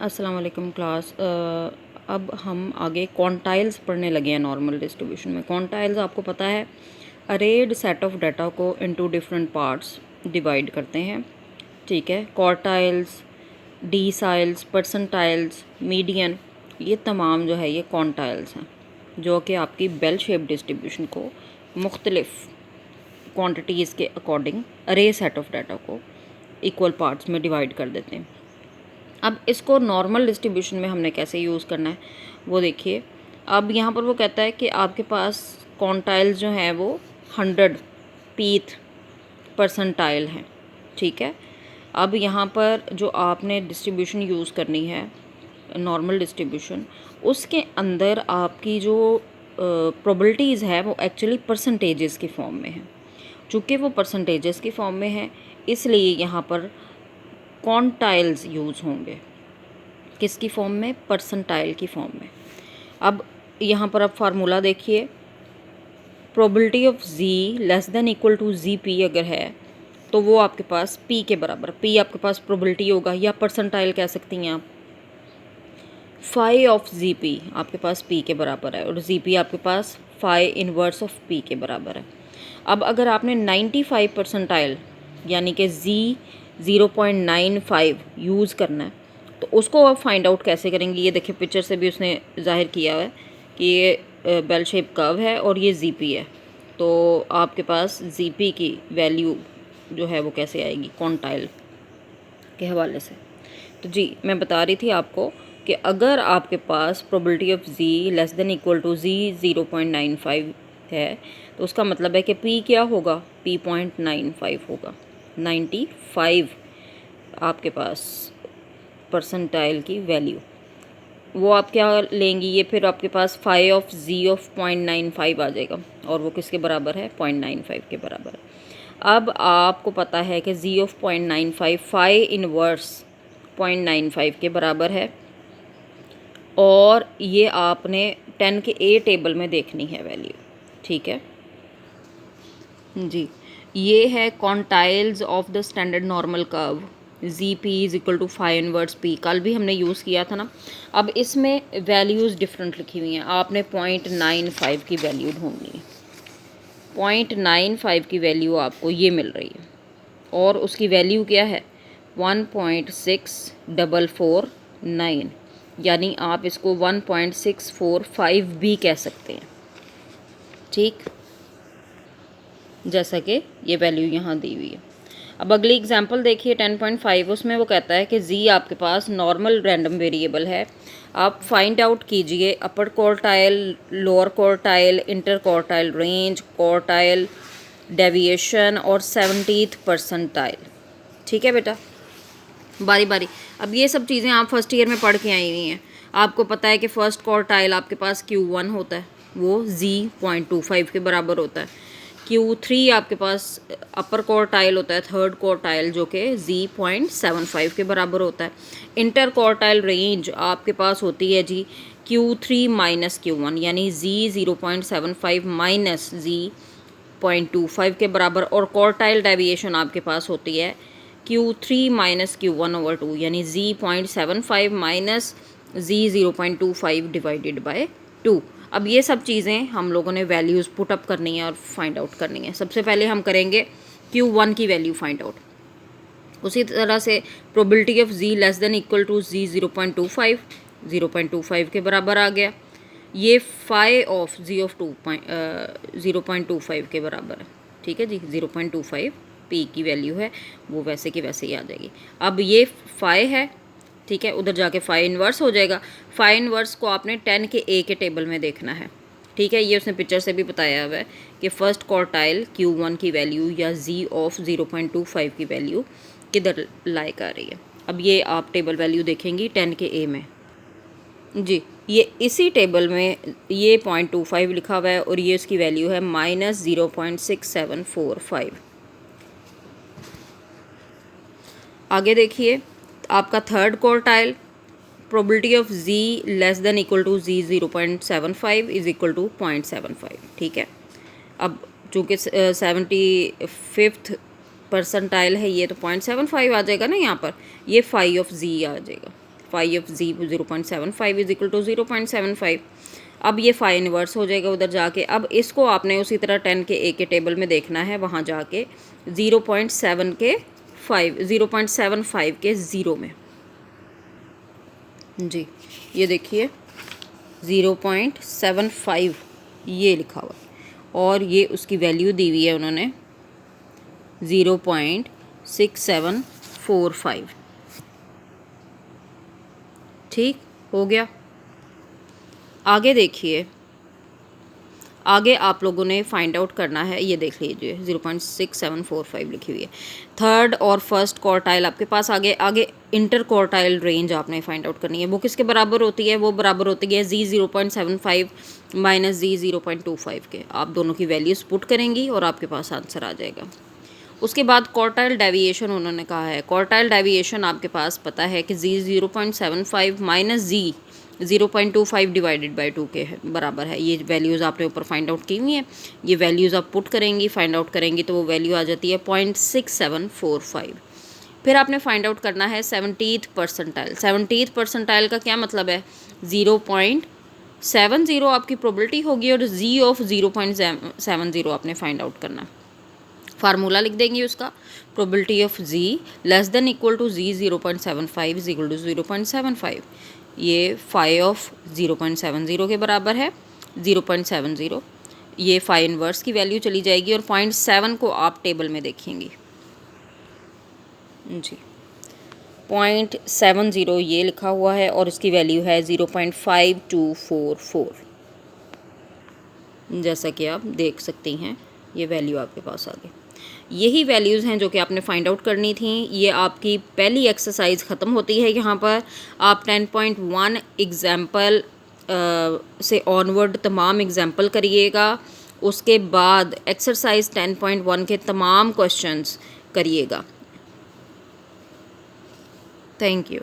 अस्सलाम वालेकुम क्लास। अब हम आगे क्वांटाइल्स पढ़ने लगे हैं नॉर्मल डिस्ट्रीब्यूशन में। क्वांटाइल्स आपको पता है अरेड सेट ऑफ डाटा को इनटू डिफरेंट पार्ट्स डिवाइड करते हैं, ठीक है। क्वार्टाइल्स, डीसाइल्स, परसेंटाइल्स, मीडियन, ये तमाम जो है ये क्वांटाइल्स हैं जो कि आपकी बेल शेप डिस्ट्रीब्यूशन को मुख्तलिफ क्वांटिटीज़ के अकॉर्डिंग अरे सेट ऑफ डाटा को इक्वल पार्ट्स में डिवाइड कर देते हैं। अब इसको नॉर्मल डिस्ट्रीब्यूशन में हमने कैसे यूज़ करना है वो देखिए। अब यहाँ पर वो कहता है कि आपके पास क्वांटाइल्स जो हैं वो 100 पीथ परसेंटाइल हैं, ठीक है। अब यहाँ पर जो आपने डिस्ट्रीब्यूशन यूज़ करनी है नॉर्मल डिस्ट्रीब्यूशन, उसके अंदर आपकी जो प्रोबेबिलिटीज़ है वो एक्चुअली परसेंटेजेस की फॉर्म में है। चूँकि वो परसेंटेजेस की फॉर्म में है इसलिए यहाँ पर क्वांटाइल्स यूज़ होंगे। किसकी फॉर्म में? परसेंटाइल की फॉर्म में। अब यहाँ पर आप फार्मूला देखिए, probability of z less than equal to z p अगर है तो वो आपके पास p के बराबर, p आपके पास प्रोबेबिलिटी होगा या परसेंटाइल कह सकती हैं आप। फाई ऑफ जी पी आपके पास p के बराबर है और जी पी आपके पास फाई इनवर्स ऑफ p के बराबर है। अब अगर आपने 95 परसेंटाइल यानी कि z 0.95 यूज़ करना है तो उसको आप फाइंड आउट कैसे करेंगे? ये देखिए पिक्चर से भी उसने जाहिर किया हुआ है कि ये बेल शेप कर्व है और ये जी पी है, तो आपके पास जी पी की वैल्यू जो है वो कैसे आएगी क्वांटाइल के हवाले से। तो जी मैं बता रही थी आपको कि अगर आपके पास probability of z less than equal to z 0.95 है तो उसका मतलब है कि p क्या होगा? p 0.95 होगा। 95 आपके पास परसेंटाइल की वैल्यू, वो आप क्या लेंगी? ये फिर आपके पास फाई ऑफ z ऑफ 0.95 आ जाएगा और वो किसके बराबर है? 0.95 के बराबर है। अब आपको पता है कि z ऑफ 0.95 फाई इनवर्स 0.95 के बराबर है और ये आपने 10 के ए टेबल में देखनी है वैल्यू, ठीक है जी। ये है quantiles of the standard normal curve, z p is equal to phi inverse p. कल भी हमने यूज़ किया था ना। अब इसमें वैल्यूज़ डिफरेंट लिखी हुई हैं, आपने 0.95 की वैल्यू ढूंढनी है। 0.95 की वैल्यू आपको ये मिल रही है और उसकी वैल्यू क्या है? 1.6449, यानी आप इसको 1.645 भी कह सकते हैं, ठीक, जैसा कि ये वैल्यू यहाँ दी हुई है। अब अगली एग्जांपल देखिए 10.5, उसमें वो कहता है कि z आपके पास नॉर्मल रैंडम वेरिएबल है। आप फाइंड आउट कीजिए अपर quartile, lower quartile, inter quartile range, quartile deviation और 70th परसेंटाइल, ठीक है बेटा, बारी बारी। अब ये सब चीज़ें आप फर्स्ट ईयर में पढ़ के आई हुई हैं। आपको पता है कि फर्स्ट क्वार्टाइल आपके पास Q1 होता है, वो z 0.25 के बराबर होता है। Q3 आपके पास अपर क्वार्टाइल होता है, थर्ड क्वार्टाइल, जो कि z 0.75 के बराबर होता है। इंटर क्वार्टाइल रेंज आपके पास होती है जी Q3 माइनस Q1, यानी z 0.75 माइनस z 0.25 के बराबर। और क्वार्टाइल डेविएशन आपके पास होती है Q3 माइनस Q1/2, यानी z 0.75 minus z 0.25 divided by 2। अब ये सब चीज़ें हम लोगों ने वैल्यूज़ पुट अप करनी है और फाइंड आउट करनी है। सबसे पहले हम करेंगे Q1 की वैल्यू फाइंड आउट। उसी तरह से probability of z less than equal to z 0.25 के बराबर आ गया। ये फाई ऑफ z ऑफ 0.25 के बराबर है, ठीक है जी। 0.25 p की वैल्यू है, वो वैसे की वैसे ही आ जाएगी। अब ये फाई है, ठीक है, उधर जाके फाई इनवर्स हो जाएगा। फाई इनवर्स को आपने 10 के ए के टेबल में देखना है, ठीक है। ये उसने पिक्चर से भी बताया हुआ है कि फर्स्ट क्वार्टाइल Q1 की वैल्यू या z ऑफ 0.25 की वैल्यू किधर लाइक आ रही है। अब ये आप टेबल वैल्यू देखेंगी 10 के ए में जी। ये इसी टेबल में ये 0.25 लिखा हुआ है और ये उसकी वैल्यू है माइनस 0.6745। आगे देखिए आपका third quartile, probability of z less than equal to z 0.75 is equal to 0.75, ठीक है। अब चूँकि 75th परसेंटाइल है ये, तो 0.75 आ जाएगा ना यहाँ पर। ये फाई ऑफ z आ जाएगा, phi of z 0.75 is equal to 0.75। अब ये फाई इनवर्स हो जाएगा उधर जाके। अब इसको आपने उसी तरह 10 के ए के टेबल में देखना है, वहाँ जाके 0.75 के ज़ीरो में। जी ये देखिए 0.75 ये लिखा हुआ है, और ये उसकी वैल्यू दी हुई है उन्होंने 0.6745। ठीक हो गया। आगे देखिए, आगे आप लोगों ने फाइंड आउट करना है, ये देख लीजिए 0.6745 लिखी हुई है। थर्ड और फर्स्ट क्वार्टाइल आपके पास आगे आगे इंटर क्वार्टाइल रेंज आपने फाइंड आउट करनी है। वो किसके बराबर होती है? वो बराबर होती है जी 0.75 माइनस जी 0.25 के। आप दोनों की वैल्यूज़ पुट करेंगी और आपके पास आंसर आ जाएगा। उसके बाद क्वार्टाइल डेविएशन उन्होंने कहा है। क्वार्टाइल डेविएशन आपके पास पता है कि जी 0.75 माइनस जी 0.25 डिवाइडेड बाई 2 के बराबर है। ये वैल्यूज़ आपने ऊपर फाइंड आउट की हुई हैं, ये वैल्यूज़ आप पुट करेंगी, फाइंड आउट करेंगी तो वो वैल्यू आ जाती है 0.6745। फिर आपने फाइंड आउट करना है 70th परसेंटाइल। 70th परसेंटाइल का क्या मतलब है? 0.70 आपकी प्रोबेबिलिटी होगी और जी ऑफ 0.70 आपने फाइंड आउट करना। फार्मूला लिख देंगे उसका, probability of z less than equal to z 0.75 is equal to 0.75। ये फाई ऑफ 0.70 के बराबर है 0.70। ये फाई इनवर्स की वैल्यू चली जाएगी और 0.7 को आप टेबल में देखेंगी। जी 0.70 ये लिखा हुआ है और इसकी वैल्यू है 0.5244। जैसा कि आप देख सकती हैं ये वैल्यू आपके पास आ गई। यही वैल्यूज़ हैं जो कि आपने फाइंड आउट करनी थी। ये आपकी पहली एक्सरसाइज ख़त्म होती है। यहाँ पर आप 10.1 एग्ज़ाम्पल से ऑनवर्ड तमाम एग्ज़ाम्पल करिएगा। उसके बाद एक्सरसाइज 10.1 के तमाम क्वेश्चंस करिएगा। Thank you.